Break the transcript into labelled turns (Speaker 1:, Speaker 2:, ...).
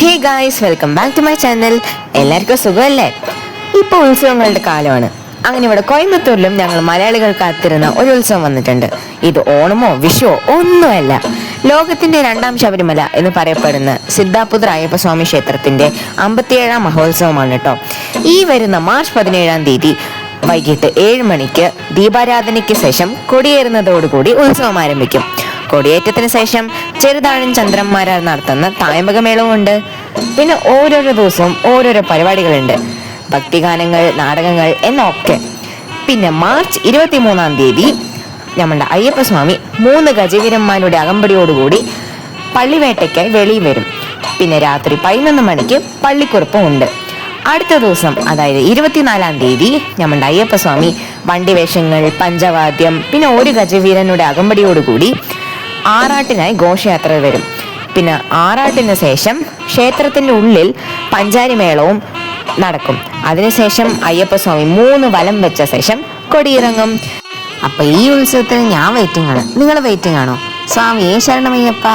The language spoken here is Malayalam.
Speaker 1: Hey guys, welcome back to my channel. എല്ലാവർക്കും സുഖമല്ലേ? ഇപ്പോൾ ഉത്സവങ്ങളുടെ കാലമാണ്. അങ്ങനെ ഇവിടെ കോയമ്പത്തൂരിലും ഞങ്ങൾ മലയാളികൾ കാത്തിരുന്ന ഒരു ഉത്സവം വന്നിട്ടുണ്ട്. ഇത് ഓണമോ വിഷുവോ ഒന്നുമല്ല, ലോകത്തിന്റെ രണ്ടാം ശബരിമല എന്ന് പറയപ്പെടുന്ന സിദ്ധാപുത്ര അയ്യപ്പസ്വാമി ക്ഷേത്രത്തിന്റെ 57ാം മഹോത്സവമാണ് കേട്ടോ. ഈ വരുന്ന മാർച്ച് 17-ാം തീയതി വൈകിട്ട് 7 മണിക്ക് ദീപാരാധനയ്ക്ക് ശേഷം കൊടിയേറുന്നതോടുകൂടി ഉത്സവം ആരംഭിക്കും. കൊടിയേറ്റത്തിന് ശേഷം ചെറുതാഴം ചന്ദ്രന്മാരാർ നടത്തുന്ന തായമ്പകമേളവും ഉണ്ട്. പിന്നെ ഓരോരോ ദിവസവും ഓരോരോ പരിപാടികളുണ്ട്, ഭക്തിഗാനങ്ങൾ, നാടകങ്ങൾ എന്നൊക്കെ. പിന്നെ മാർച്ച് 23-ാം തീയതി നമ്മുടെ അയ്യപ്പസ്വാമി 3 ഗജവീരന്മാരുടെ അകമ്പടിയോടുകൂടി പള്ളിവേട്ടയ്ക്കായി വെളിയിൽ വരും. പിന്നെ രാത്രി 11 മണിക്ക് പള്ളിക്കുറുപ്പും ഉണ്ട്. അടുത്ത ദിവസം, അതായത് 24-ാം തീയതി നമ്മുടെ അയ്യപ്പസ്വാമി വണ്ടിവേഷങ്ങൾ, പഞ്ചവാദ്യം, പിന്നെ ഒരു ഗജവീരനുടെ അകമ്പടിയോടുകൂടി ആറാട്ടിനായി ഘോഷയാത്ര വരും. പിന്നെ ആറാട്ടിന് ശേഷം ക്ഷേത്രത്തിന്റെ ഉള്ളിൽ പഞ്ചാരിമേളവും നടക്കും. അതിനുശേഷം അയ്യപ്പസ്വാമി 3 വലം വെച്ച ശേഷം കൊടിയിറങ്ങും. അപ്പൊ ഈ ഉത്സവത്തിന് ഞാൻ വെയിറ്റിംഗ് ആണ്. നിങ്ങൾ വെയിറ്റിംഗ് ആണോ? സ്വാമിയേ ശരണമയ്യപ്പ.